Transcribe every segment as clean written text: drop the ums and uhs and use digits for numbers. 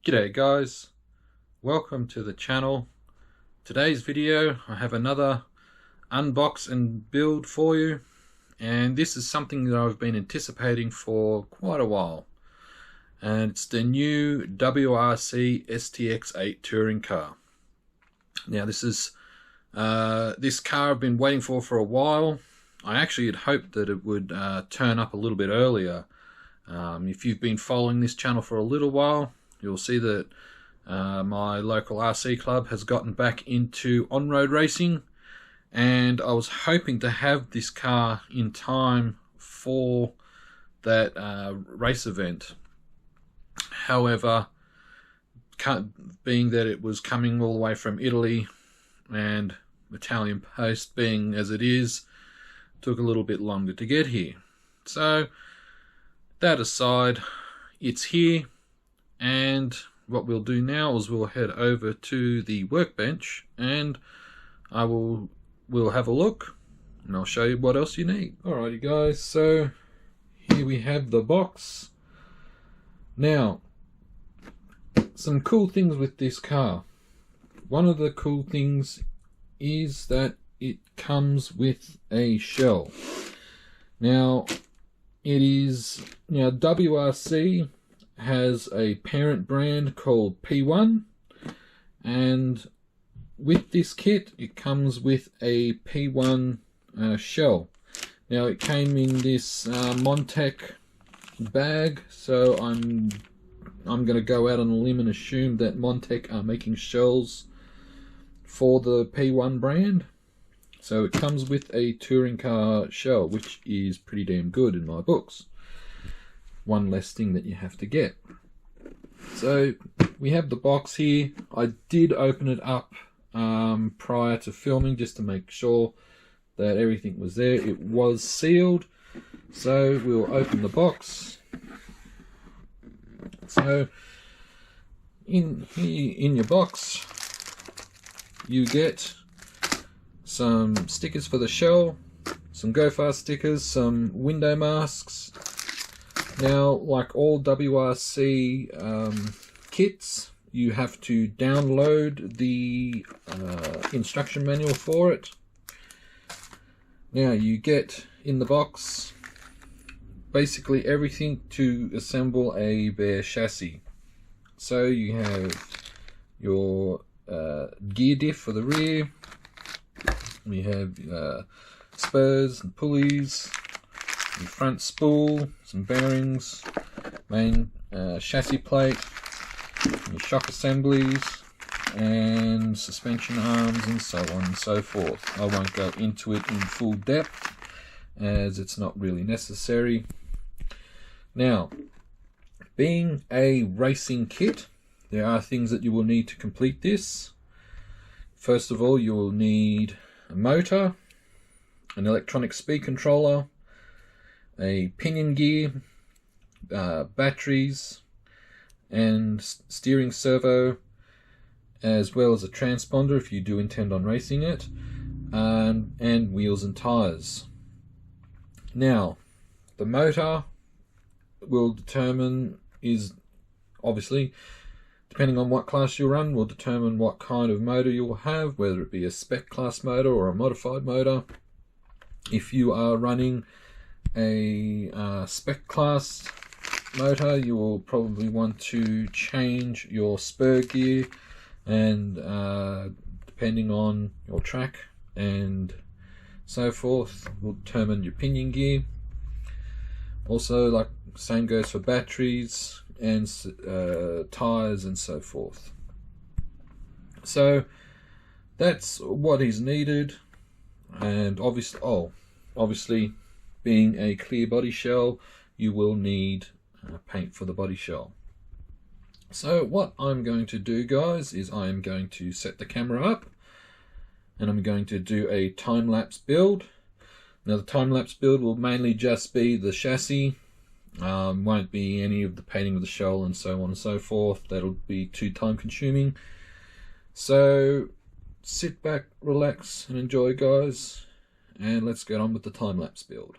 G'day guys, welcome to the channel. Today's video I have another unbox and build for you, and this is something that I've been anticipating for quite a while, and it's the new WRC STX8 touring car. Now this car I've been waiting for a while. I actually had hoped that it would turn up a little bit earlier. If you've been following this channel for a little while, you'll see that my local RC club has gotten back into on-road racing, and I was hoping to have this car in time for that race event. However, being that it was coming all the way from Italy, and Italian post being as it is, took a little bit longer to get here. So that aside, it's here. And what we'll do now is we'll head over to the workbench and we'll have a look and I'll show you what else you need. Alrighty guys, so here we have the box. Now, some cool things with this car. One of the cool things is that it comes with a shell. Now, WRC has a parent brand called P1, and with this kit it comes with a P1 shell. Now it came in this Montec bag, so I'm going to go out on a limb and assume that Montec are making shells for the P1 brand. So it comes with a touring car shell, which is pretty damn good in my books. One less thing that you have to get. So we have the box here. I did open it up prior to filming just to make sure that everything was there. It was sealed, so we'll open the box. So in your box you get some stickers for the shell, some Go Fast stickers, some window masks. Now, like all WRC kits, you have to download the instruction manual for it. Now, you get in the box basically everything to assemble a bare chassis. So you have your gear diff for the rear, we have spurs and pulleys, your front spool, some bearings, main chassis plate, your shock assemblies, and suspension arms, and so on and so forth. I won't go into it in full depth as it's not really necessary. Now, being a racing kit, there are things that you will need to complete this. First of all, you will need a motor, an electronic speed controller, a pinion gear, batteries, and steering servo, as well as a transponder if you do intend on racing it, and wheels and tires. Now, the motor will is obviously, depending on what class you run, will determine what kind of motor you'll have, whether it be a spec class motor or a modified motor. If you are running a spec class motor, you will probably want to change your spur gear, and depending on your track and so forth will determine your pinion gear. Also, like same goes for batteries and tires and so forth. So that's what is needed, and obviously being a clear body shell, you will need paint for the body shell. So what I'm going to do, guys, is I am going to set the camera up and I'm going to do a time-lapse build. Now the time-lapse build will mainly just be the chassis, won't be any of the painting of the shell and so on and so forth. That'll be too time consuming. So sit back, relax and enjoy, guys, and let's get on with the time-lapse build.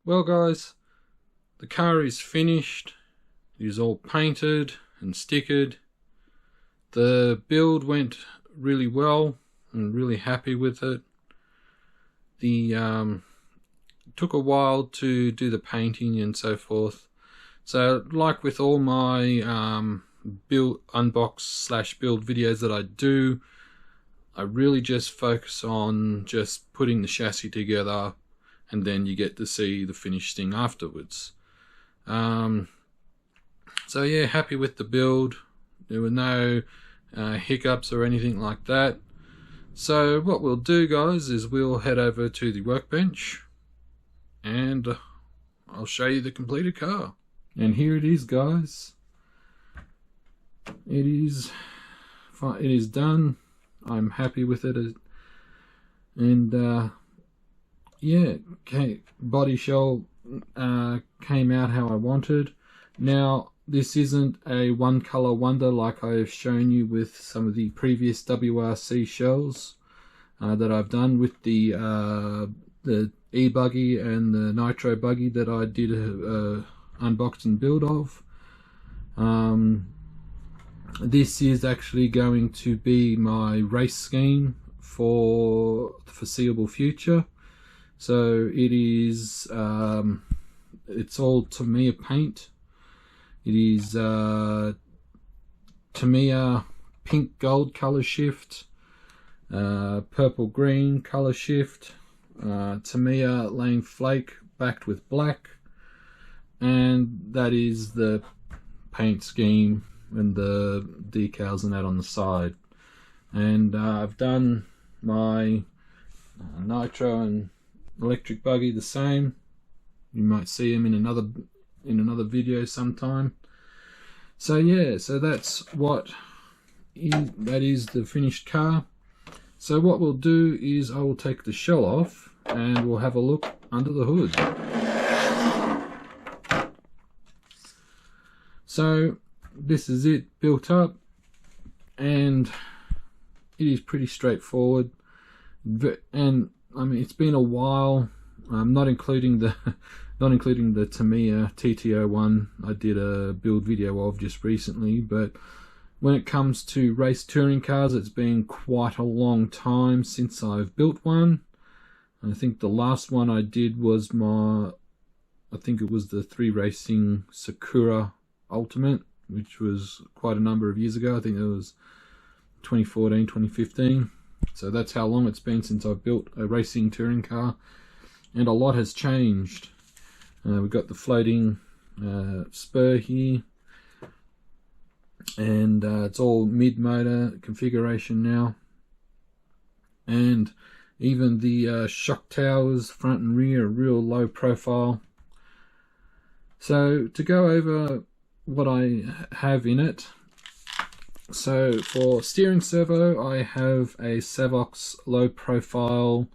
Well guys, the car is finished. It is all painted and stickered. The build went really well. I'm really happy with it. The took a while to do the painting and so forth. So like with all my build unbox / build videos that I do, I really just focus on just putting the chassis together, and then you get to see the finished thing afterwards. So yeah, happy with the build. There were no hiccups or anything like that. So what we'll do, guys, is we'll head over to the workbench and I'll show you the completed car. And here it is, guys. It is done. I'm happy with it, and yeah, body shell came out how I wanted. Now, this isn't a one color wonder like I have shown you with some of the previous WRC shells that I've done with the e-buggy and the nitro buggy that I did a unboxing build of. This is actually going to be my race scheme for the foreseeable future. So it is, it's all Tamiya paint. It is Tamiya pink gold color shift, purple green color shift, Tamiya lane flake backed with black, and that is the paint scheme and the decals and that on the side. And I've done my nitro and electric buggy the same. You might see them in another video sometime. So yeah, so that's that is the finished car. So what we'll do is I will take the shell off and we'll have a look under the hood. So this is it built up, and it is pretty straightforward. And I mean, it's been a while. Not including the Tamiya TT01 I did a build video of just recently, but when it comes to race touring cars, it's been quite a long time since I've built one. I think the last one I did was I think it was the 3 Racing Sakura Ultimate, which was quite a number of years ago. I think it was 2014, 2015. So that's how long it's been since I've built a racing touring car, and a lot has changed. We've got the floating spur here, and it's all mid-motor configuration now, and even the shock towers front and rear are real low profile. So to go over what I have in it, so for steering servo I have a Savox low profile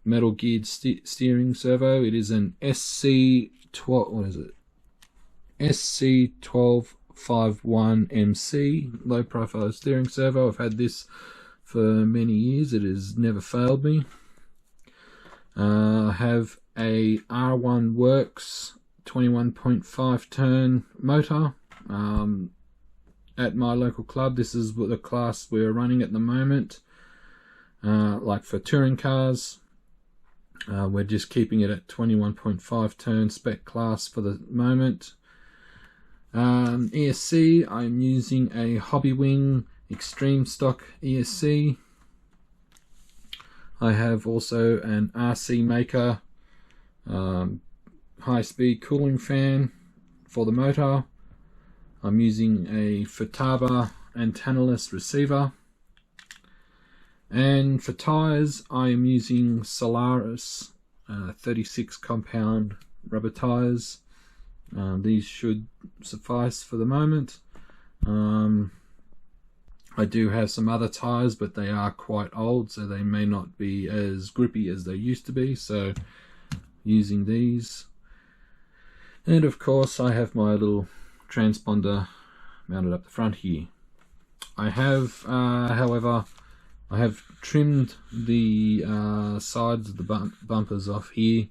metal geared steering servo. It is an SC1251MC low profile steering servo. I've had this for many years. It has never failed me. I have a R1 Works 21.5 turn motor at my local club. This is the class we're running at the moment. Like for touring cars, we're just keeping it at 21.5 turn spec class for the moment. ESC, I'm using a Hobbywing Extreme Stock ESC. I have also an RC Maker high-speed cooling fan for the motor. I'm using a Futaba antennaless receiver. And for tyres, I am using Solaris 36 compound rubber tyres. These should suffice for the moment. I do have some other tyres, but they are quite old, so they may not be as grippy as they used to be, so using these. And of course I have my little transponder mounted up the front here. I have, however, I have trimmed the sides of the bumpers off here.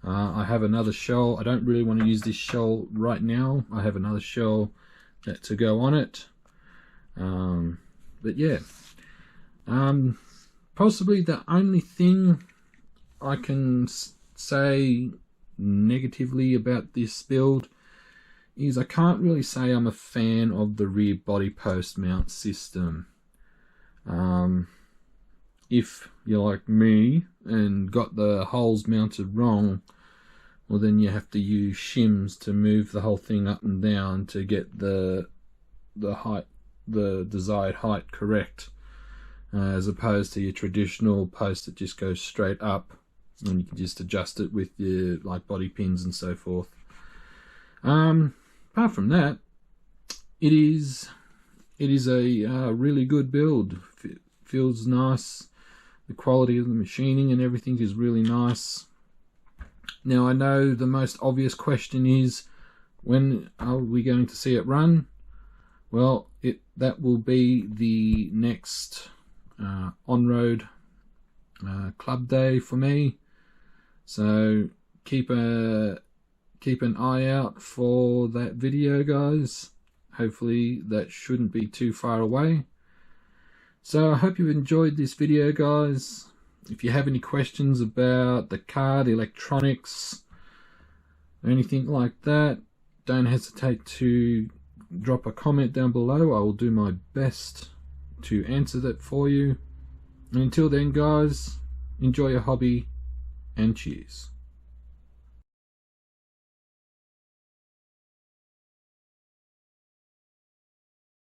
I have another shell. I don't really want to use this shell right now. I have another shell to go on it. But yeah, possibly the only thing I can say negatively about this build is I can't really say I'm a fan of the rear body post mount system. If you're like me and got the holes mounted wrong, well then you have to use shims to move the whole thing up and down to get the height, the desired height correct, as opposed to your traditional post that just goes straight up and you can just adjust it with your like body pins and so forth. Apart from that, it is a really good build. Feels nice. The quality of the machining and everything is really nice. Now I know the most obvious question is, When are we going to see it run? Well, that will be the next on-road club day for me. So keep an eye out for that video, guys. Hopefully that shouldn't be too far away. So I hope you've enjoyed this video, guys. If you have any questions about the car, the electronics, or anything like that, don't hesitate to drop a comment down below. I will do my best to answer that for you. And until then, guys, enjoy your hobby and cheers.